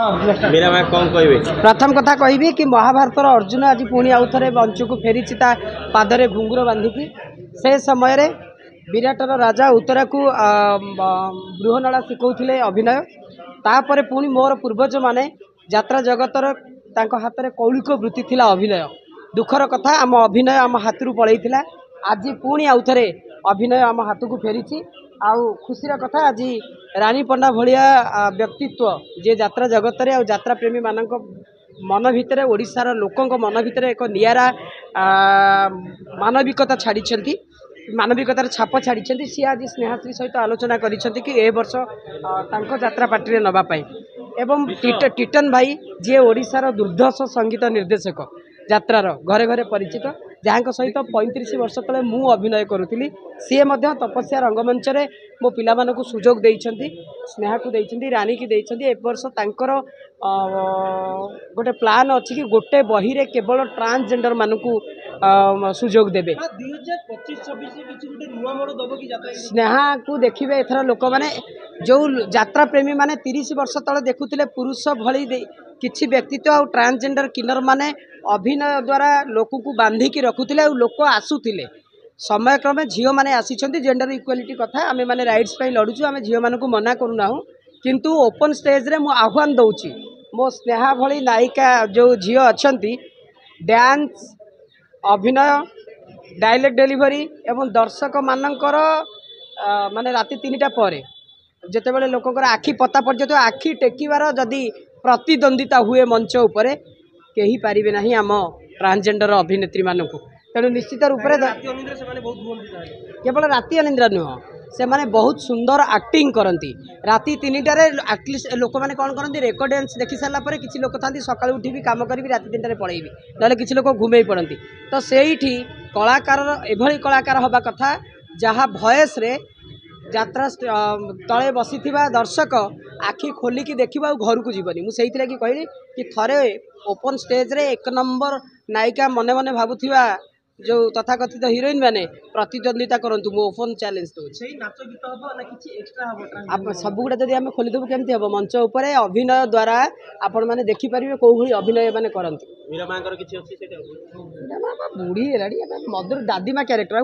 मेरा मैं कौन कहबे प्रथम कथा कहि कि महाभारत अर्जुन आज पुणी आउ थे मंच को फेरी पादरे घुंगुर बांधिकी से समय रे विराटर राजा उत्तरा को बृहनला शिखौले अभिनय तापर पुणी मोर पूर्वज माने यात्रा जगतर तांको हाथ में कौलिक वृत्ति थिला अभिनय दुखर कथा आम अभिनय आम हाथ पलैला आज पुणी आउ थे अभिनय आम हाथ को फेरी आउ खुशीर कथा आज रानी पंडा भलिया व्यक्तित्व जे यात्रा जगत रे यात्रा प्रेमी मानक मन भितर ओडिशार लोकंक मन भितर एक नियारा मानविकता छाड़ी मानविकतार छाप छाड़ी सी आज स्नेहाश्री सहित आलोचना करिसेंति कि ए वर्ष तांको यात्रा पार्टी नवा पाई एवं टिटन भाई जी ओडिशार दुर्धर्ष संगीत निर्देशक यात्रार घरे घरे परिचित जहाँ सहित 35 वर्ष तले मु अभिनय करुली सी तपस्या रंगमंच रे मो पिला मानकु सुजोग देइछंती स्नेहा को देइछंती रानी की देइछंती ए वर्ष तांकर गोटे प्लान अच्छी कि गोटे बही रे केवल ट्रांसजेंडर मानकु सुजोग देबे 2025-26 स्नेहा को देखिबे एथरा लोक माने जो यात्रा प्रेमी माने 30 वर्ष तले देखुतिले पुरुष भली किछि व्यक्तित्व और ट्रांसजेंडर किन्नर माने अभिनय द्वारा लोक को बांधिकी रखुतिले और लोक आसुतिले समय क्रमे झील मैंने आसी जेंडर इक्वालिटी कथा आम मैंने राइट्स पे लड़ुचु आम झील मानक मना करूना किंतु ओपन स्टेज रे मु आह्वान दौची मो स्नेहा भली नायिका जो झील अच्छा डांस अभिनय डायलॉग डेलीवरी एवं दर्शक मानकर माने राति 3टा पर जितेबाला लोकंर आखि पता पर्यत आखि टेकिबार जदि प्रतिद्वंदिता हुए मंच उपरे कहीं पारिबे नहीं आम ट्रांसजेंडर अभिनेत्री मानक तेणु निश्चित रूप केवल राति अनिद्रा नुह से माने बहुत सुंदर एक्टिंग करती राति 3टारे एटलिस्ट लोक मैंने कौन करती रेकर्डेंस देखी सारा पर किसी लोक था सकाल उठी कम करी राति 3टारे पलैबी ना किसी लोक घुमे पड़ती तो सेठी कलाकार एभली कलाकार हवा कथा जहाँ भयस रे यात्रा तले बसी दर्शक आखि खोलिकी देखा घर को जीवनी मुझे कहली कि थरे ओपन स्टेज रे 1 नंबर नायिका मने मने भावुथिबा जो तथाकथित हिरोइन माने प्रतिद्वंदिता करंतु मो ओपन चैलेंज तो सब गुड़ा जब आम खोलीदेबू केमती हम मंच उपर अभिनय द्वारा आपण मैंने देखिपारे कौ भाई अभिनय मैंने करती बुढ़ी है मधुर दादीमा क्यारेक्टर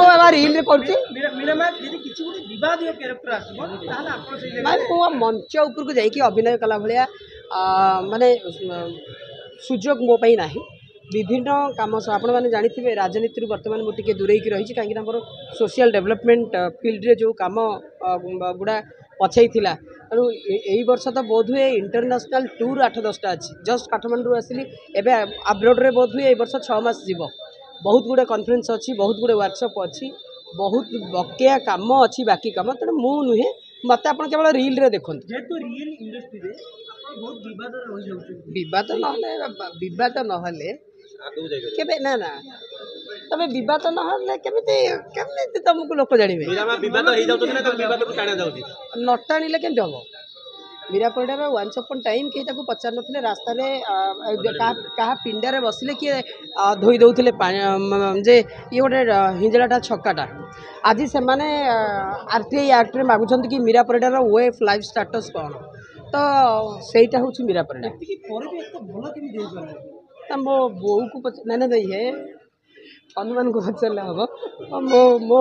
ना रिल मंच उपरको जाइए अभिनय कला भाया माने सुजोग मो पाई नाही विभिन्न काम आपण मैंने जानी राजनीति बर्तमान मुझे दूरे रही कहीं मोर सोशल डेवलपमेंट फील्ड रे जो काम गुड़ा पछई थिला तेणु यही वर्ष तो बोध हुए इंटरनेशनल टूर 8-10टा अच्छी जस्ट काठमांडू आसली एवं अब्रोड रे बोध हुए वर्ष 6 मास जीव बहुत गुड़े कॉन्फ्रेंस अच्छी बहुत गुड़े वर्कशॉप अच्छी बहुत बकेया काम अच्छी बाकी काम तेणु मु नुहे मत आप केवल रिल रे देखते जेहेतु रियल इंडस्ट्री बद नहले केबे ना ना तबे विवाद नहले केमिति तुमको लोक जानिबे न टाणिले केमती हम मीरा परिडार वन्स अपन टाइम कहीं ताको पचार नथिले रास्ता रे कहा पिंडारे बसिले किए धोई दउथिले जे ये गोटे हिंजलाटा छक्काटा आज से माने आरटीआई एक्ट रे मागुछंती कि मीरा परिडार वे ऑफ लाइफ स्टेटस कौन तो सेटा हूँ मीरा परिडा मो बो को ना दे है हनुमान को पचारे हम मो मो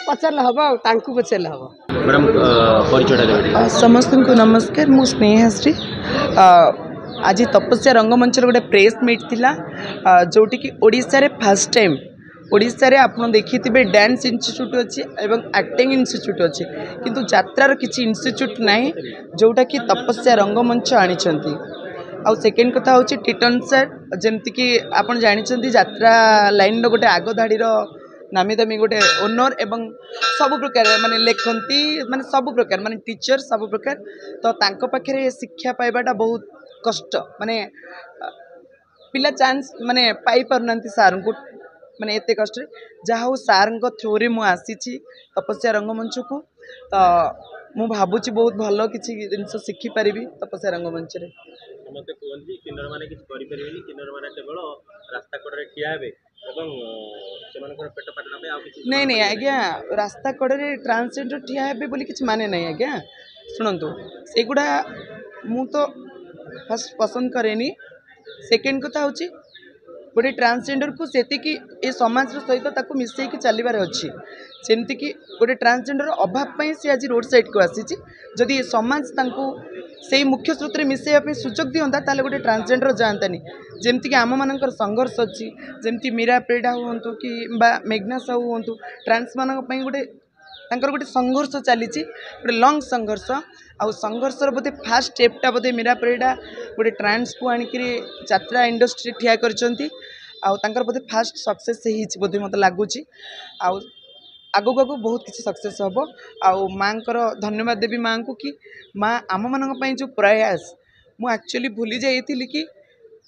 पचारे हम पचारे हम समस्त को नमस्कार मु स्नेहाश्री आज तपस्या रंगमंच गोटे प्रेस मीट थिला जोटी कि ओडिशा रे फर्स्ट टाइम ओडिशा रे आपन देखिथिबे डांस इंस्टीट्यूट अच्छी एवं एक्टिंग इंस्टीट्यूट अच्छी किंतु यात्रार किसी इंस्टीट्यूट नाही जोटा कि तपस्या रंगमंच आनिछंती आउ सेकेंड कथा होची टिटन सर जेमति कि आपन जानिछंती यात्रा लाइन रो गोटे आगो धाड़ी रो नामी दामी गोटे ओनर एवं सब प्रकार माने लेखंती माने सब प्रकार माने टीचर सब प्रकार तो तांको पाखरे शिक्षा पाइबाटा बहुत कष्ट माने पिला चांस माने पाई परनांती सार को माने एते कष्ट जहाँ हो सार थ्रू रे मु आसी तपस्या रंगमंच को तो मु भावुची बहुत भल किसी जिनस शिखी पारि तपस्या रंगमंच रे मते कोंजी किन्नर माने किछ करि परिबेनी किन्नर माने केवल रास्ता कड़े ठिया हेबे एवं सेमानकर पेट पाटना पे आ किछ नहीं नहीं आज्ञा रास्ता कड़े ट्रांसजेंडर ठिया हेबे बोली किछ माने नहीं आज्ञा ଶୁଣନ୍ତୁ ସେଗୁଡ଼ା ମୁଁ ତ ଫାଷ୍ଟ ପସନ୍ଦ କରେନି। ସେକେଣ୍ଡ କଥା ହେଉଛି ଗୋଟେ ଟ୍ରାନ୍ସଜେଣ୍ଡରକୁ ସେତିକି ଏ ସମାଜର ସହିତ ତାକୁ ମିଶାଇକି ଚାଲିବାର ଅଛି। ଯେମିତିକି ଗୋଟେ ଟ୍ରାନ୍ସଜେଣ୍ଡର ଅଭାବ ପାଇଁ ସେ ଆଜି ରୋଡ଼ ସାଇଡ଼କୁ ଆସିଛି। ଯଦି ଏ ସମାଜ ତାଙ୍କୁ ସେଇ ମୁଖ୍ୟ ସ୍ରୋତରେ ମିଶାଇବା ପାଇଁ ସୁଯୋଗ ଦିଅନ୍ତା ତାହେଲେ ଗୋଟେ ଟ୍ରାନ୍ସଜେଣ୍ଡର ଯାଆନ୍ତାନି। ଯେମିତିକି ଆମମାନଙ୍କର ସଂଘର୍ଷ ଅଛି, ଯେମିତି ମୀରା ପରିଡ଼ା ହୁଅନ୍ତୁ କି ବା ମେଘନା ସାହୁ ହୁଅନ୍ତୁ, ଟ୍ରାନ୍ସମାନଙ୍କ ପାଇଁ ତାଙ୍କର ଗୋଟେ ସଂଘର୍ଷ ଚାଲିଛି, ଗୋଟେ ଲଙ୍ଗ ସଂଘର୍ଷ। ଆଉ ସଂଘର୍ଷର ବୋଧେ ଫାଷ୍ଟ ଷ୍ଟେପ୍ଟା ବୋଧେ ମୀରା ପରିଡ଼ା ଗୋଟେ ଟ୍ରାନ୍ସକୁ ଆଣିକିରି ଯାତ୍ରା ଇଣ୍ଡଷ୍ଟ୍ରିରେ ଠିଆ କରିଛନ୍ତି। ଆଉ ତାଙ୍କର ବୋଧେ ଫାଷ୍ଟ ସକ୍ସେସ୍ ହେଇଛି ବୋଧେ ମୋତେ ଲାଗୁଛି। ଆଉ ଆଗକୁ ଆଗକୁ ବହୁତ କିଛି ସକ୍ସେସ୍ ହେବ। ଆଉ ମାଆଙ୍କର ଧନ୍ୟବାଦ ଦେବି ମାଆଙ୍କୁ କି ମାଆ ଆମମାନଙ୍କ ପାଇଁ ଯେଉଁ ପ୍ରୟାସ, ମୁଁ ଆକ୍ଚୁଆଲି ଭୁଲି ଯାଇଥିଲି କି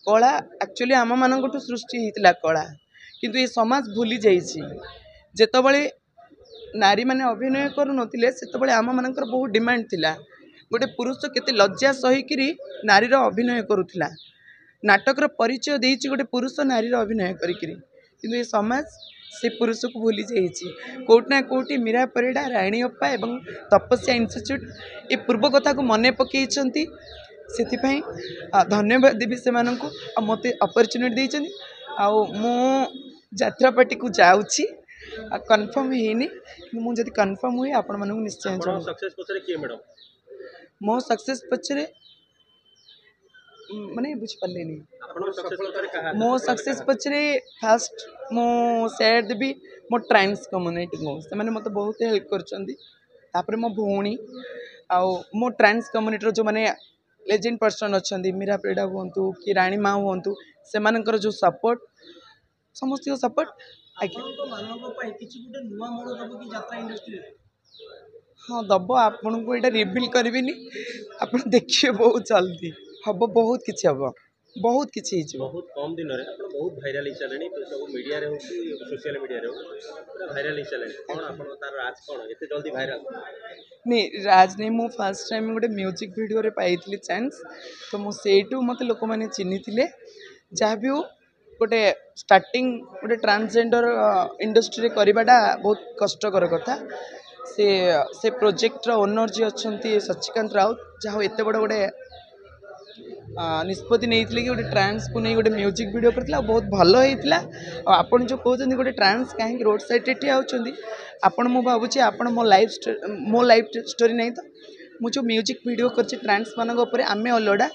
କଳା ଆକ୍ଚୁଆଲି ଆମମାନଙ୍କଠୁ ସୃଷ୍ଟି ହେଇଥିଲା କଳା, କିନ୍ତୁ ଏ ସମାଜ ଭୁଲି ଯାଇଛି। ଯେତେବେଳେ ନାରୀମାନେ ଅଭିନୟ କରୁନଥିଲେ ସେତେବେଳେ ଆମମାନଙ୍କର ବହୁତ ଡିମାଣ୍ଡ ଥିଲା। ଗୋଟେ ପୁରୁଷ କେତେ ଲଜ୍ଜା ସହିକିରି ନାରୀର ଅଭିନୟ କରୁଥିଲା। ନାଟକର ପରିଚୟ ଦେଇଛି ଗୋଟେ ପୁରୁଷ ନାରୀର ଅଭିନୟ କରିକିରି, କିନ୍ତୁ ଏ ସମାଜ ସେ ପୁରୁଷକୁ ଭୁଲି ଯାଇଛି। କେଉଁଠି ନା କେଉଁଠି ମୀରା ପରିଡ଼ା, ରାଣୀ ଅପା ଏବଂ ତପସ୍ୟା ଇନଷ୍ଟିଚ୍ୟୁଟ୍ ଏ ପୂର୍ବ କଥାକୁ ମନେ ପକାଇଛନ୍ତି। ସେଥିପାଇଁ ଧନ୍ୟବାଦ ଦେବି ସେମାନଙ୍କୁ। ଆଉ ମୋତେ ଅପରଚ୍ୟୁନିଟି ଦେଇଛନ୍ତି। ଆଉ ମୁଁ ଯାତ୍ରାପାର୍ଟିକୁ ଯାଉଛି, କନଫର୍ମ ହେଇନି, କିନ୍ତୁ ମୁଁ ଯଦି କନଫର୍ମ ହୁଏ ଆପଣମାନଙ୍କୁ ନିଶ୍ଚୟ ଜଣାଇବି। ସକ୍ସେସ୍ ପଛରେ କିଏ ମ୍ୟାଡ଼ାମ୍? ମୋ ସକ୍ସେସ୍ ପଛରେ ମାନେ ବୁଝିପାରିଲେନି। ମୋ ସକ୍ସେସ୍ ପଛରେ ଫାଷ୍ଟ ମୁଁ ସେୟାର ଦେବି ମୋ ଟ୍ରାନ୍ସ କମ୍ୟୁନିଟିକୁ। ସେମାନେ ମୋତେ ବହୁତ ହେଲ୍ପ କରିଛନ୍ତି। ତାପରେ ମୋ ଭଉଣୀ ଆଉ ମୋ ଟ୍ରାନ୍ସ କମ୍ୟୁନିଟିର ଯେଉଁମାନେ ଲେଜେଣ୍ଡ ପର୍ସନ୍ ଅଛନ୍ତି, ମୀରା ପରିଡ଼ା ହୁଅନ୍ତୁ କି ରାଣୀ ମା ହୁଅନ୍ତୁ, ସେମାନଙ୍କର ଯେଉଁ ସପୋର୍ଟ, ସମସ୍ତଙ୍କ ସପୋର୍ଟ। ଆଜ୍ଞା ହଁ ଦେବ। ଆପଣଙ୍କୁ ଏଇଟା ରିଭିଲ୍ କରିବିନି, ଆପଣ ଦେଖିବେ ବହୁତ ଜଲ୍ଦି ହେବ। ବହୁତ କିଛି ହେବ, ବହୁତ କିଛି ହେଇଯିବ। ବହୁତ କମ୍ ଦିନରେ ଆପଣ ବହୁତ ଭାଇରାଲ ହେଇସାରିଲେଣି। ସବୁ ମିଡ଼ିଆରେ ହଉ କି ସୋସିଆଲ ମିଡ଼ିଆରେ ହଉ ପୁରା ଭାଇରାଲ ହେଇସାରିଲେଣି। କ'ଣ ଆପଣ ତାର ରାଜ କ'ଣ ଏତେ ଜଲ୍ଦି ଭାଇରାଲ? ନାଇଁ ରାଜ ନାଇଁ, ମୁଁ ଫାଷ୍ଟ ଟାଇମ୍ ଗୋଟେ ମ୍ୟୁଜିକ୍ ଭିଡ଼ିଓରେ ପାଇଥିଲି ଚାନ୍ସ, ତ ମୁଁ ସେଇଠୁ ମୋତେ ଲୋକମାନେ ଚିହ୍ନିଥିଲେ। ଯାହା ବି ହଉ ଗୋଟେ ଷ୍ଟାର୍ଟିଂ ଗୋଟେ ଟ୍ରାନ୍ସଜେଣ୍ଡର ଇଣ୍ଡଷ୍ଟ୍ରିରେ କରିବାଟା ବହୁତ କଷ୍ଟକର କଥା। ସେ ପ୍ରୋଜେକ୍ଟର ଓନର୍ ଯିଏ ଅଛନ୍ତି ସଚିକାନ୍ତ ରାଉତ, ଯାହା ହଉ ଏତେ ବଡ଼ ଗୋଟେ ନିଷ୍ପତ୍ତି ନେଇଥିଲେ କି ଗୋଟେ ଟ୍ରାନ୍ସକୁ ନେଇ ଗୋଟେ ମ୍ୟୁଜିକ୍ ଭିଡ଼ିଓ କରିଥିଲା। ଆଉ ବହୁତ ଭଲ ହେଇଥିଲା। ଆଉ ଆପଣ ଯେଉଁ କହୁଛନ୍ତି ଗୋଟେ ଟ୍ରାନ୍ସ କାହିଁକି ରୋଡ଼ ସାଇଡ଼୍ରେ ଠିଆ ହେଉଛନ୍ତି, ଆପଣ ମୁଁ ଭାବୁଛି ଆପଣ ମୋ ଲାଇଫ୍ ଷ୍ଟୋରି ନାହିଁ ତ, ମୁଁ ଯେଉଁ ମ୍ୟୁଜିକ୍ ଭିଡ଼ିଓ କରିଛି ଟ୍ରାନ୍ସମାନଙ୍କ ଉପରେ ଆମେ ଅଲଗା,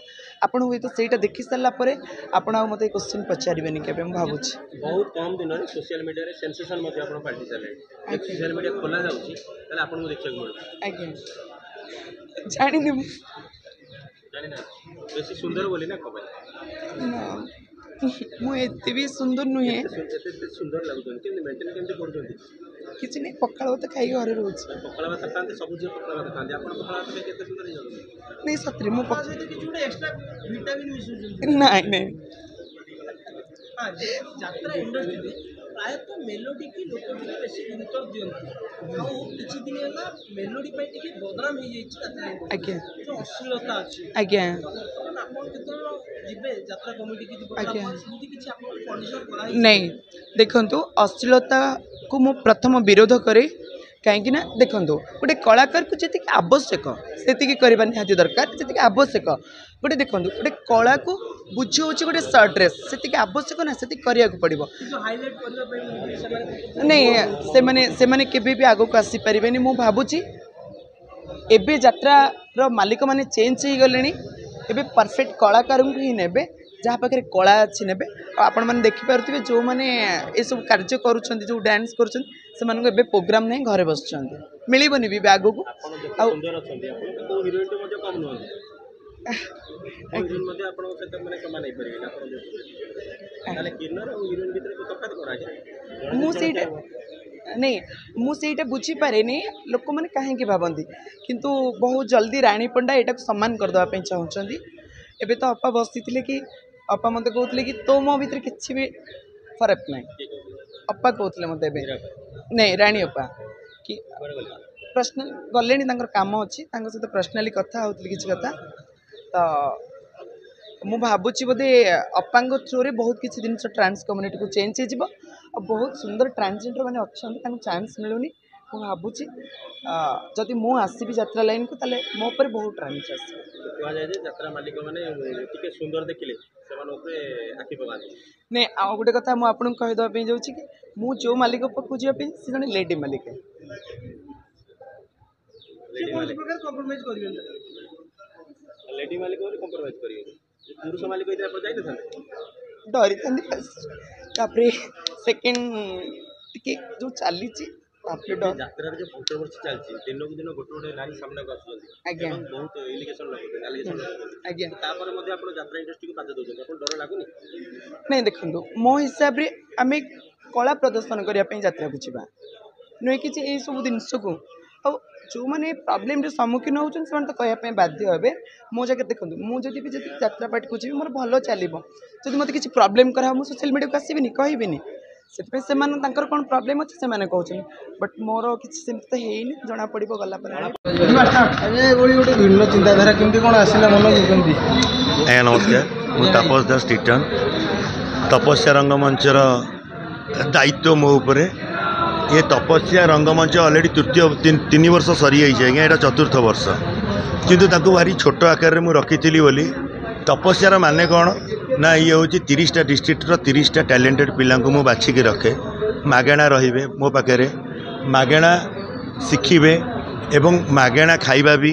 ଆପଣ ହୁଏତ ସେଇଟା ଦେଖି ସାରିଲା ପରେ ଆପଣ ଆଉ ମୋତେ କ୍ୱେଶ୍ଚିନ୍ ପଚାରିବେନି କେବେ, ମୁଁ ଭାବୁଛି। ବହୁତ କମ୍ ଦିନରେ ସୋସିଆଲ ମିଡ଼ିଆରେ ସେନ୍ସେସନ୍ ମଧ୍ୟ ଆପଣ ପାଲଟି ସାରିଲେଣି। ସୋସିଆଲ ମିଡ଼ିଆ ଖୋଲା ଯାଉଛି ତାହେଲେ ଆପଣଙ୍କୁ ଦେଖିବାକୁ ମିଳୁଛି। ଆଜ୍ଞା ଜାଣିନି ମୁଁ ଜାଣିନାହାନ୍ତି ବେଶୀ ସୁନ୍ଦର ବୋଲି ନା କ'ଣ ପାଇଁ? ନା, ମୁଁ ଏତେ ବି ସୁନ୍ଦର ନୁହେଁ। ଏତେ ସୁନ୍ଦର ଲାଗୁଛନ୍ତି, କେମିତି ମେଣ୍ଟେନ୍ କେମିତି କରୁଛନ୍ତି? କିଛି ନାହିଁ, ପଖାଳ ଭାତ ଖାଇକି ଘରେ ରହୁଛି। ପଖାଳ ଭାତ ଖାଆନ୍ତି, ସବୁ ଝିଅ ପଖାଳ ଭାତ ଖାଆନ୍ତି, ଆପଣ ପଖାଳ ଭାତ ଖାଇ କେତେ ସୁନ୍ଦର ହେଇଯାଉଛନ୍ତି? ନାଇଁ ସତରେ ମୁଁ କିଛି ଗୋଟେ ଏକ୍ସଟ୍ରା ଭିଟାମିନ୍ ମିଶୁଛନ୍ତି? ନାଇଁ ନାଇଁ ଯାତ୍ରା ଇଣ୍ଡଷ୍ଟ୍ରିରେ ପ୍ରାୟତଃ ମେଲୋଡି କି ଲୋକ ଟିକେ ବେଶୀ ଗୁରୁତ୍ୱ ଦିଅନ୍ତି। ଆଉ କିଛି ଦିନ ହେଲା ମେଲୋଡି ପାଇଁ ଟିକେ ବଦନାମ ହେଇଯାଇଛି ଯାତ୍ରା ଇଣ୍ଡଷ୍ଟ୍ରି। ଆଜ୍ଞା ଯୋଉ ଅଶ୍ଳୀଳତା ଅଛି। ଆଜ୍ଞା ବର୍ତ୍ତମାନ ଆପଣ ଯେତେବେଳେ ଯିବେ ଯାତ୍ରା କମିଟିକି ଯିବେ, ଆଜ୍ଞା ସେମିତି କିଛି ଆପଣଙ୍କୁ କଣ୍ଡିସନ କରାହେଇଛି? ନାଇଁ ଦେଖନ୍ତୁ, ଅଶ୍ଳୀଳତାକୁ ମୁଁ ପ୍ରଥମ ବିରୋଧ କରେ। କାହିଁକି ନା ଦେଖନ୍ତୁ, ଗୋଟେ କଳାକାରକୁ ଯେତିକି ଆବଶ୍ୟକ ସେତିକି କରିବା ନିହାତି ଦରକାର, ଯେତିକି ଆବଶ୍ୟକ। ଗୋଟେ ଦେଖନ୍ତୁ, ଗୋଟେ କଳାକୁ ବୁଝାଉଛି ଗୋଟେ ସର୍ଟ ଡ୍ରେସ୍, ସେତିକି ଆବଶ୍ୟକ ନା, ସେତିକି କରିବାକୁ ପଡ଼ିବ। ହାଇଲାଇଟ୍ କରିବା ପାଇଁ ନାଇଁ ସେମାନେ କେବେ ବି ଆଗକୁ ଆସିପାରିବେନି। ମୁଁ ଭାବୁଛି ଏବେ ଯାତ୍ରାର ମାଲିକମାନେ ଚେଞ୍ଜ ହେଇଗଲେଣି। ଏବେ ପରଫେକ୍ଟ କଳାକାରଙ୍କୁ ହିଁ ନେବେ, ଯାହା ପାଖରେ କଳା ଅଛି ନେବେ। ଆଉ ଆପଣମାନେ ଦେଖିପାରୁଥିବେ ଯେଉଁମାନେ ଏସବୁ କାର୍ଯ୍ୟ କରୁଛନ୍ତି, ଯେଉଁ ଡ୍ୟାନ୍ସ କରୁଛନ୍ତି, ସେମାନଙ୍କୁ ଏବେ ପ୍ରୋଗ୍ରାମ୍ ନାହିଁ, ଘରେ ବସୁଛନ୍ତି। ମିଳିବନି ବି ଆଗକୁ। ଆପଣ ଯେତେ ଆଉ ସୁନ୍ଦର ଅଛନ୍ତି, ଆପଣ କେଉଁ ହିରୋଇନ୍ଠୁ ମଧ୍ୟ କମ୍ ନୁହନ୍ତି। ହିରୋଇନ୍ ମଧ୍ୟ ଆପଣଙ୍କ ସହିତ ମାନେ ସମାନ ହେଇପାରିବେନି ଆପଣ ତାହେଲେ କିନ୍ନର ଆଉ ହିରୋଇନ୍ ଭିତରେ ତଫାତ୍ କ'ଣ ଆଜ୍ଞା? ମୁଁ ସେଇଟା ବୁଝିପାରେନି ଲୋକମାନେ କାହିଁକି ଭାବନ୍ତି, କିନ୍ତୁ ବହୁତ ଜଲ୍ଦି ରାଣୀ ପଣ୍ଡା ଏଇଟାକୁ ସମାନ କରିଦେବା ପାଇଁ ଚାହୁଁଛନ୍ତି। ଏବେ ତ ଅପା ବସିଥିଲେ କି ଅପା ମୋତେ କହୁଥିଲେ କି ତୋ ମୋ ଭିତରେ କିଛି ବି ଫରକ ନାହିଁ। ଅପା କହୁଥିଲେ ମୋତେ ଏବେ, ନାଇଁ ରାଣୀ ଅପା କି ପର୍ସନାଲି ଗଲେଣି, ତାଙ୍କର କାମ ଅଛି, ତାଙ୍କ ସହିତ ପର୍ସନାଲି କଥା ହେଉଥିଲି କିଛି କଥା। ତ ମୁଁ ଭାବୁଛି ବୋଧେ ଅପାଙ୍କ ଥ୍ରୁରେ ବହୁତ କିଛି ଜିନିଷ ଟ୍ରାନ୍ସ କମ୍ୟୁନିଟିକୁ ଚେଞ୍ଜ ହେଇଯିବ। ଆଉ ବହୁତ ସୁନ୍ଦର ଟ୍ରାନ୍ସଜେଣ୍ଡର ମାନେ ଅଛନ୍ତି, ତାଙ୍କୁ ଚାନ୍ସ ମିଳୁନି। भावुँ जदि मु आसबि यात्रा लाइन को ताले मो पर बहुत ट्रांस आस यात्रा मालिक मैंने सुंदर देखिले आखि पकाते नहीं आउ गोटे कथा मुझे आपको कहीदेवाई जाऊँगी कि मु जो मालिक पाखु जावाई से जन लेडी मालिक कॉम्प्रोमाइज करियन लेडी मालिक कंप्रोमाइज करिए पुरुष मालिक डरी था सेकेंड टी जो चली यात्रा जो कंट्रोवर्सी चलती दिन को दिन गोटे गोटे नारी सामना को आज्ञा बहुत एलिगेशन आज्ञा यात्रा इंडस्ट्री को पाद दौरान आप डर लगुनि नहीं देखो मो हिसाब से आम कला प्रदर्शन करने यात्रा को जावा नुहे कि सब जिनस को आ जो मैंने प्रोब्लेम सम्मुखीन होती तो कहवाई बाध्य हे मो जगह देखो मुझे भी यात्रा पार्टी को जी मोर भल चलो जब मत किसी प्रोब्लेम करा मुझे सोशल मीडिया को आसबिनी कहबिनी से कौन प्रोब्लेम अच्छे से कहते बट मोर किसी तो है जना पड़ गला गोटे भिन्न चिंताधारा केमती कौन आसला मन को आज्ञा नमस्कार मु तापस दास टिटन तपस्या रंगमंचर दायित्व मो उपरे ये तपस्या रंगमंच अलरेडी तृतीय 3 वर्ष सरी आज्ञा यहाँ चतुर्थ वर्ष किंतु ताकू भारी छोट आकार में रखी बोली तपस्यार माने कौन ना ये हूँ 30टा डिस्ट्रिक्टर 30टा टैलेंटेड पिला को बाछिकी रखे मागेणा रे मो पाखे मागेणा शिखिबे एवं मागेणा खाइबा भी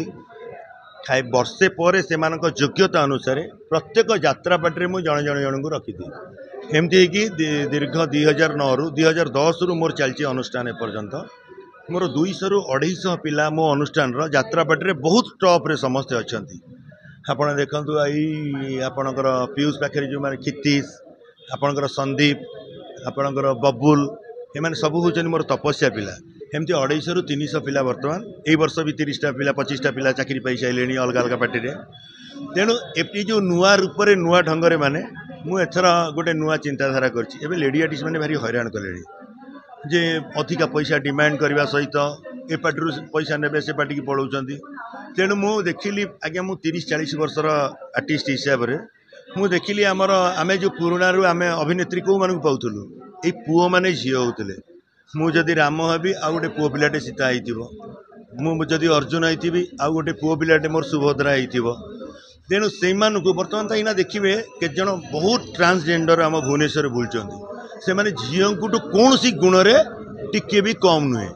खाई वर्षे पर से योग्यता अनुसार प्रत्येक यात्रा पार्टी में जन जन जन को रखिदी एमती कि दीर्घ 2009 रु 2010 रु मोर चलती अनुष्ठान एपर्यंत मोर 200 रु 250 पिला मो अनुष्ठान यात्रा पार्टी बहुत टॉप रे समस्ते अच्छा आपण देखु आई आपणकर पीयूष पाखे जो मैंने क्षितिश आपणकर संदीप आपणकर बबुल एम सब हूँ मोर तपस्या पिला एमती 250 रु 300 पिला बर्तमान यही वर्ष भी 30टा पिला 25टा पिला चाकरी पाई सारे अलग अलग पार्टी रे तेणु ए जो नुआ रूप से नुआ ढंग से माने मु एथर गोटे नुआ चिंताधारा कर लेडी आर्टिस्ट मैंने भारी हैरान कले जे अधिका पैसा डिमांड करने सहित ए पार्टी पैसा ने से पार्टी की पलाउं तेणु मु देखिली आज्ञा मु 30-40 वर्षर आर्टिस्ट हिसाब से मु देखिली आमर आम जो पुराणा रू आम अभिनेत्री कौ मानक पाऊलु ये पुओ मैंने झी होते मुझे राम हेबी आ गोटे पुओ पिलाटे सीता हो मुझे अर्जुन होती आउ गोटे पुओ पिलाटे मोर सुभद्रा हो तेणु से बर्तमान तो देखिए केत जन बहुत ट्रांसजेंडर आम भुवनेश्वर बुलूँ से मैंने झील को कौन सी गुण में टिके भी कम नुहे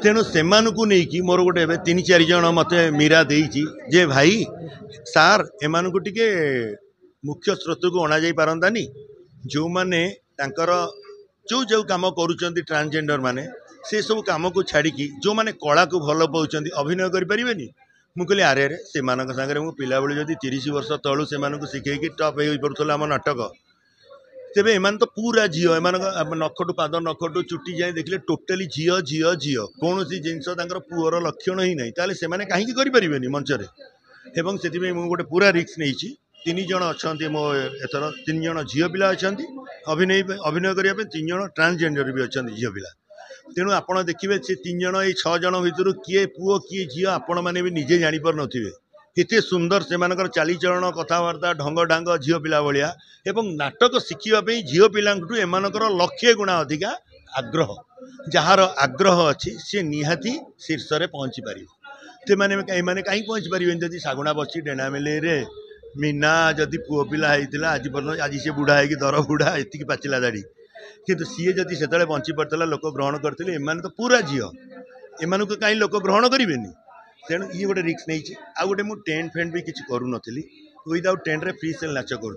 तेणु से नहीं मोर गोटे 3-4 जन मत मीरा देती जे भाई सार एमान को टिके मुख्य स्रोत को अणा पारंतानी जो मैंने जो जो कम करुँच ट्रांसजेंडर माने से सब कम को छाड़ी जो मैंने कला को भल पाँच अभिनय करें मुझे कहली आरे रे से सागर मु पिला बेले जदि 30 वर्ष तलू से शिखेकी टप हो पड़ूला आम नाटक तेज एम तो पूरा झील एम नखटू पाद नखटू चुटी जाए देखिले टोटाली झील झील झील कौन सी जिनस पुअर लक्षण ही ना ताले से कहीं करें मंचरे एवं से गोटे पूरा रिस्क नहीं 3 जन अच्छा मो एथर 3 जन झील पिला अच्छा अभिनय करने 3 जन ट्रांसजेंडर भी अच्छा झील पिला तेणु आपड़ देखिए से 3 जन ये 6 जन भितर किए पुओ किए झील आपण मैंने भी निजे जापर थे एते सुंदर से चालीचलन कथबार्ता ढंग ढांग झील पिला भाया एवं नाटक शिखापी झील पिलांठू एमानकर 100 गुणा अधिका आग्रह जार आग्रह अच्छी सी निहाती शीर्ष में पहुँची पार से मैंने कहीं पहुँची पारे जदि सागुणा बसी डेणा मेले मीना जदि पुओ पिला होता आज पर्यटन आज सी बुढ़ा है दर बुढ़ा एति पाचिला दाढ़ी किंतु सी जदि से बंची पड़ता लोक ग्रहण करते एम तो पूरा झील एम कहीं लोक ग्रहण करेंगे तेणु ये गोटे रिस्क नहीं आ गोटे मुझे टेंट फेंट भी किसी करूँ विदाउट टेंट रे फ्री सेल नाच करूँ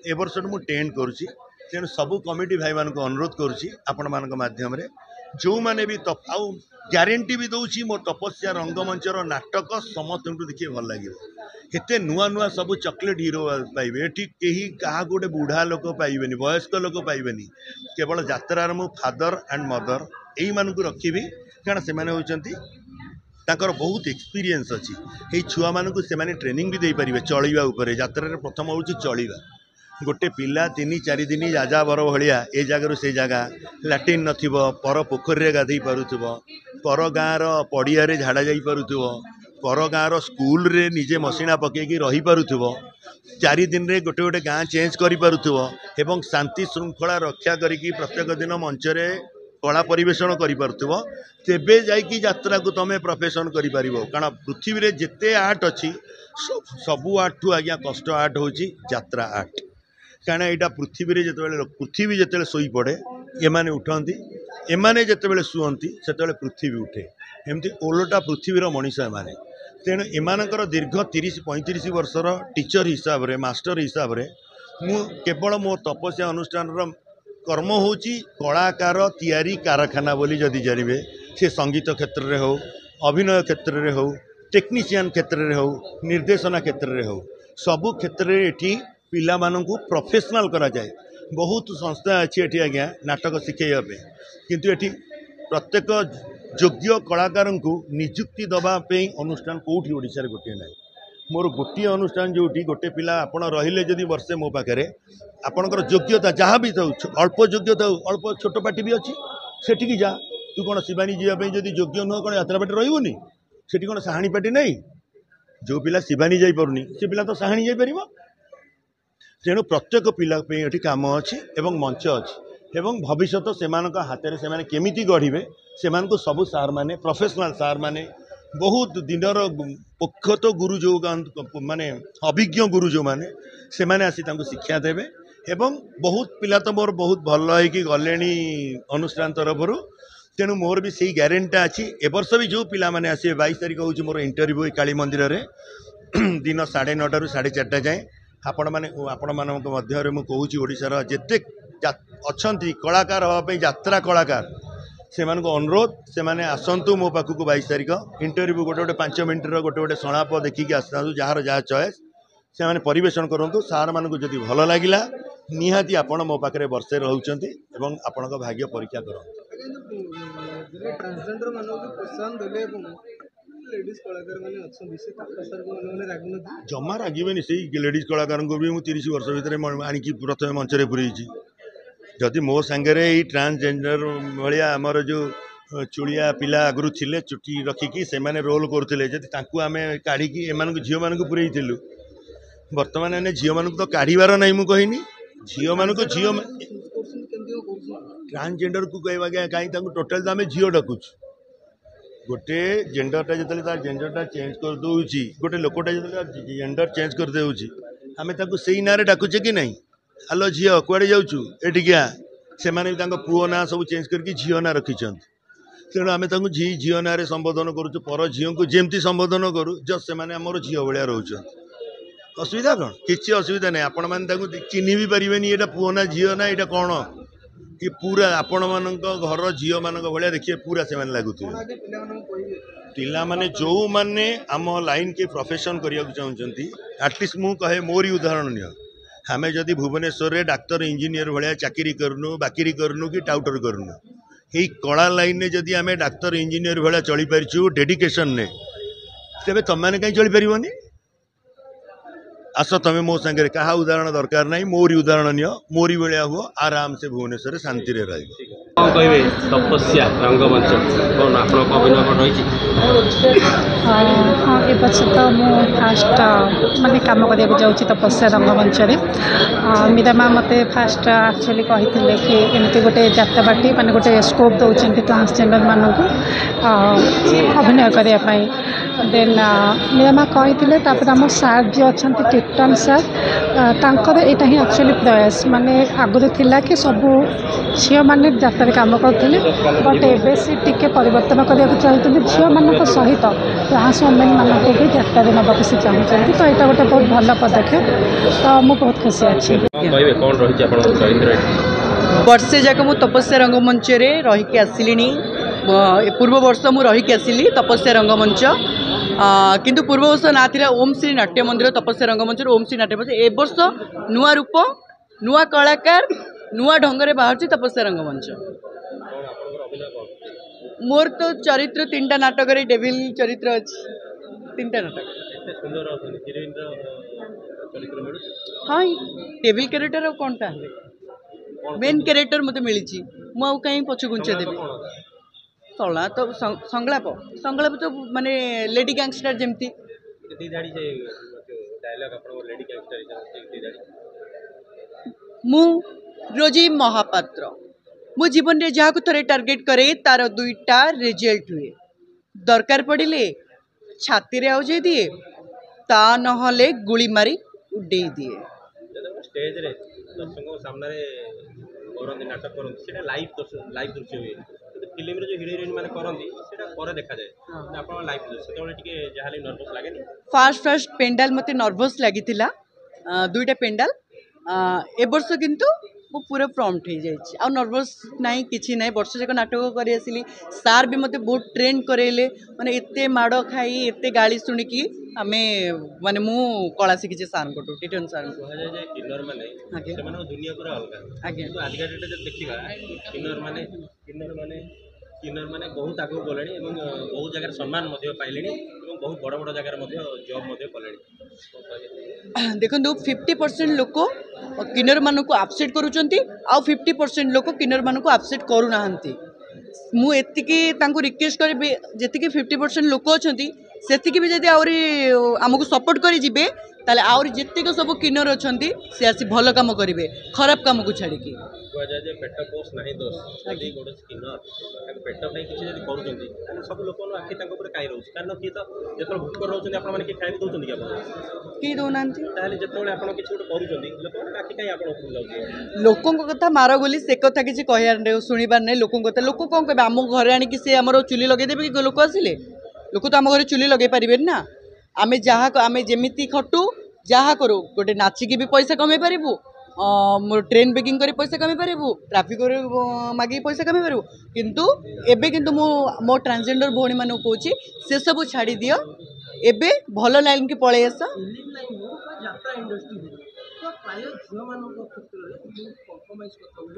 ए वर्ष मुझे टेंट करुँची तेणु सबू कमिटी भाई मान अनुरोध करुँचम जो मैंने भी आउ ग्यारंटी भी दूसरी मो तपस्या रंगमंचर नाटक समस्त देखिए भल लगे एते नुआ नुआ सब चॉकलेट हीरो पाइबे ये कहीं क्या गोटे बुढ़ा लोक पाइबे वयस्क लोक पाइबे केवल यात्रार मो फादर एंड मदर यही मानक रखी कारण से होती बहुत एक्सपीरियंस अच्छी ये छुआ मानक से ट्रेनिंग भी दे पारे चलवा उपर यात्रा प्रथम हूँ चलवा गोटे पिला 3-4 दिन राजा बर भाया ए जगार से जगह लाट्रिन नथिबो पर पोखरी गाधई पारुथिबो पर गाँव पड़िया झाड़ा जा पारुथिबो पर गाँव स्कूल रे निजे मसीना पकईकी रही पारुथिबो 4 दिन रे गोटे गोटे गाँ चेंज करि पारुथिबो एवं शांति श्रृंखला रक्षा करिकी प्रत्येक दिन मंचरे कला परिवेशन करिपारुथिबो तेबे जाइकी यात्रा को तमे प्रोफेशन करिपारिबो कारण पृथ्वी रे जेते आर्ट अछि सबु आर्ट ठू आज्ञा कष्ट आर्ट होची यात्रा आर्ट कारण यहाँ पृथ्वी रे पृथ्वी जिते शोई पड़े एमाने उठती एमाने जिते शुअती से पृथ्वी उठे एमती ओलटा पृथ्वीर मनीष एमाने तेणु एमानकर दीर्घ 30-35 वर्षर टीचर हिसाब रे मास्टर हिसाब रे मु केवल मो तपस्या अनुष्ठान कर्म होची कलाकार तैयारी कारखाना बोली जदि जानवे से संगीत क्षेत्र में हो अभिनय क्षेत्र में हो टेक्नीशियन क्षेत्र में हो निर्देशना क्षेत्र में हो सबु क्षेत्र में एठी पिला मानकु प्रोफेशनल करा जाए बहुत संस्था अच्छी एठी आज्ञा नाटक शिखेबा किंतु एठी प्रत्येक योग्य कलाकार को निजुक्ति दवाई अनुष्ठान कौटी ओडिशा गोटे ना मोर गोटे अनुष्ठान जो गोटे पिला आपण रहिले जदि वर्षे मो पाखे आपणकर योग्यता जहाँ भी था अल्प योग्यता अल्प छोट पार्टी भी अच्छी सेठी जा तू कौन शिवानी जावाई जदि योग्य नुह कौन यात्रा पार्टी रही सेठी कौन साहाणी पार्टी नहीं जो पिला शिवानी जापरुनी से पिला तो साहाणी जापर तेणु प्रत्येक पिला ये कम अच्छी एवं मंच अच्छी एवं भविष्य से हाथ में से केमिति गढ़े से सबू सार माने प्रोफेशनल सार माने बहुत दिनर पोखत गुरु जो माने अभिज्ञ गुरु जो माने से माने आसी शिक्षा देवे एवं बहुत पिला तो मोर बहुत भल है गले अनुष्ठान तरफ तेणु मोर भी सही ग्यारेंटा अच्छी ए वर्ष भी जो पिला माने आसे 22 तारीख हूँ मोर इंटरव्यू काली मंदिर रे दिन 9:30 ରୁ 4:30 जाए आपण मध्य कहूँ ओडिशार जेते अच्छी कलाकार हाँपाई यात्रा कलाकार से अनुरोध से माने आसतु मो पाखक 22 तारीख इंटरव्यू गोटे 5 मिनटर गोटे संलाप देखिकी आसता जार जहाँ चॉइस से माने परिवेशन करूँ सार मानक जदि भल लगिला निहाती आपण मो पाखे वर्षे रोचंती एवं आपण भाग्य परीक्षा करूँ ट्रांसजेंडर मानक प्रोत्साहन देले लेडीज कलाकार माने अच्छे से तापसर को माने रागनु जमा रागबे से लेडीज कलाकार को भी मु 30 वर्ष भितर आनिकी प्रथम मंच रे पुरैछि जदि मो संगे ट्रांसजेंडर भाया आमर जो चुड़िया पिला आगु थिले चुटी रखिकी से माने रोल करथिले जदि तांकु आमे काढिकी एमान झियो मान को पुरैथिलु वर्तमान एने झियो मान तो काढिबार नै मु कहिनी झियो मान को झियो ट्रांसजेंडर को कहवा गया कहीं टोटाल आम झील डाकुच गोटे जेंडरटा जो जेंडरटा चेंज कर दूची गोटे लोकटा जो जेंडर चेंज कर देउची आमे ताको सेई नारे डाकुचे कि नहीं आलो झील कुआड़े जाऊँ एटिकिया से पुओ ना सब चेंज करके झील ना रखिंट तेणु आम झील ना संबोधन करुँ पर झील को जमती संबोधन करूँ जस्ट से आमर झील भाया रोच असुविधा कौन किसी असुविधा नहीं आपण मैंने चिन्ह भी पारे ये पुओ ना झील ना यहाँ कौन कि पूरा आपण मान घर झील मान भाया देखिए पूरा से लगुवे पिला माने जो माने आम लाइन के प्रोफेशन करने चाहते आटलिस्ट मु कहे मोरी उदाहरण नियो आमे जदि भुवनेश्वर रे डाक्तर इंजीनियर भाया चाकरी करनु बाकिरी करनु कि टाउटर करनु यही कला लाइन ने जदि आमे डाक्तर इंजीनियर भाया चली पारिछु डेडिकेशन ने तेबे तुम मैंने कहीं चली पारिबनी आस तुम मो संगे क्या उदाहरण दरकार नहीं मोरी उदाहरण नियो मोरी भाया हुआ आराम से भुवनेश्वर शांति रे रही कहबे तपस्या रंगमंच कौन आपन अभिनय रही हाँ ए बच्चे तो मुझे फास्ट माने काम करने जाऊँगी तपस्या रंगमंच मीरा माँ मत फास्ट एक्चुअली कही कि एमती गोटे जात्रापाटी माने गोटे स्कोप दौरान ट्रांसजेंडर मानक अभिनय करने देन मीरा माँ कही आम सार जो अच्छा कीर्तन सार तांकर यहाँ ही एक्चुअली प्रयास माने आगुरी थिला कि सबू झील मैंने जात्रा काम करते बट एबे से टिके परिवर्तन करने चाहते झील मान सहित ट्रांस वुमेन मानक भी जात्रा नवा से चाहते तो यहाँ गोटे बहुत भल पदक्षेप तो मुझे बहुत खुशी अच्छी वर्षे जाक मु तपस्या रंगमंच रहीकि आसिली पूर्व वर्ष मु रहीकि आसिली तपस्या रंगमंच किंतु पूर्व वर्ष ना थिला ओम श्री नाट्य मंदिर तपस्या रंगमंच ओम श्री नाट्य मंदिर ए वर्ष नुआ रूप नुआ कलाकार नुआ ढंग बाहर तपस्या रंगमंच मोर तो चरित्र 3टा नाटक डेविल चरित्र अच्छी 3टा नाटक हाँ डेविल कैरेक्टर कौन टा मेन कैरेक्टर मत मिली मु कहीं पछ घुंचे देवी तला तो संगलाप संगलाप तो माने लेडी गैंगस्टर जमती मु रोजी महापात्र मो जीवन रे जहाँ को थोड़े टार्गेट करे तार दुईटा रिजल्ट हुए दरकार पड़े छाती रे आउजे दिए ता नहले गुली मारी उड़े दिए स्टेज रे दर्शकों सामने करती नाटक करती से लाइव दृश्य हुए फिल्म रे जो हिरो हिरोइन मैंने करती से देखा जाए आप लाइव दृश्य टे जहाँ नर्भस लगे फास्ट पेंडाल मते नर्भस लगी दुईटा पेंडाल ए वर्ष किंतु वो पूरा प्रॉम्प्ट हो जाए आ नर्भस नहीं किसी ना वर्ष जाक नाटक कर आसली सार भी मते बहुत ट्रेन करेले माने एते माड़ खाई एते गाली शुणिकी आमे माने मु कला शिखी सार को टिटन सार को किन्नर माने दुनिया पूरा अलग आगे आज का डेट देखा किन्नर माने बहुत आगे गले बहुत जगह सम्मान पाइले बहुत बड़ बड़ जगह जॉब कले देखो 50% लोक किन्नर मान को अपसेट करुँच आ 50% लोक किन्नर मान को अपसेट करूना मुझे रिक्वेस्ट करी जी 50% लोक अच्छा से भी जब आमको सपोर्ट करेंगे ताले आउरी जितक सब किन्नर अच्छा सी आसी भल कम करेंगे खराब कम को छाड़ी कहुए पेट पोष ना दोष यदि गोटे किन्नर पेट किसी कर सब लोग आखि कहीं रोचे कारण किए तो जो भूख रोचे आपने किए खाई दौरान कि दौना जो आप किसी गोटे कर आखि कहीं आप लोकों कथा मार गोली से कथा किसी कह शुणवार नहीं लोकों कथा लोक कौन कहे आम घर आणिक सी आम चुली लगेदेवे कि लोक आसिले लोक तो आम घर चुली लगे पारे ना आमे जहाँ आमे जेमिति खटू जहाँ करूँ गोटे नाचिकी भी पैसा कमे पारू ट्रेन बेकिंग कर पैसा कमे पारू ट्राफिक मागिक पैसा कमे पारू किंतु एबे किंतु मो ट्रांसजेंडर भौणी मान कौच से सब छाड़ी दियो एबे भल लाइन की पलि आस यात्रा इंडस्ट्री प्राय झील मान क्षेत्र में कंप्रोमाइज पसंद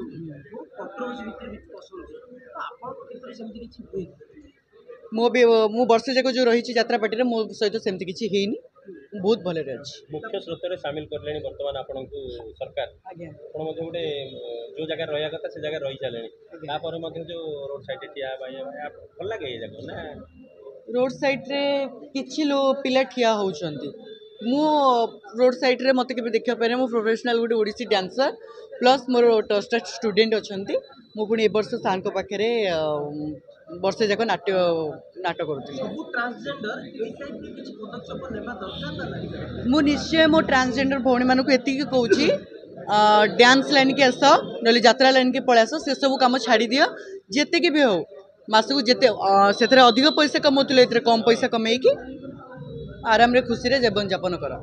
मो वर्ष जाक जो रही यात्रा पार्टी मो सहित सेमती किसी ହେଇନି बहुत भले अच्छी मुख्य स्रोत में सामिल कर बर्तमान आपन को सरकार आप गोटे जो जगह रहा कथा से जगह रही सारे जो रोड साइड ठिया भल लगे ये जगह ना रोड साइड रे किछि लो पिला ठिया होउछंती मु रोड साइड रे मते के देखा पारे मु प्रोफेशनल गोटे ओडिसी डांसर प्लस मोर ट्रस्टेड स्टूडेंट अच्छंती मु पुणी ए वर्ष सार को पाखे वर्ष जाक नाट करुँगी मु निश्चय मो ट्रांसजेंडर भौणी मानक एति कहूँ डांस लाइन की आस ना यात्रा लाइन की पलि आस से सब कम छाड़ी दियो जिते भी हो मासक जिते से अधिक पैसा कमाऊे कम पैसा कमेकी आराम रे खुशी रे जीवन यापन कर।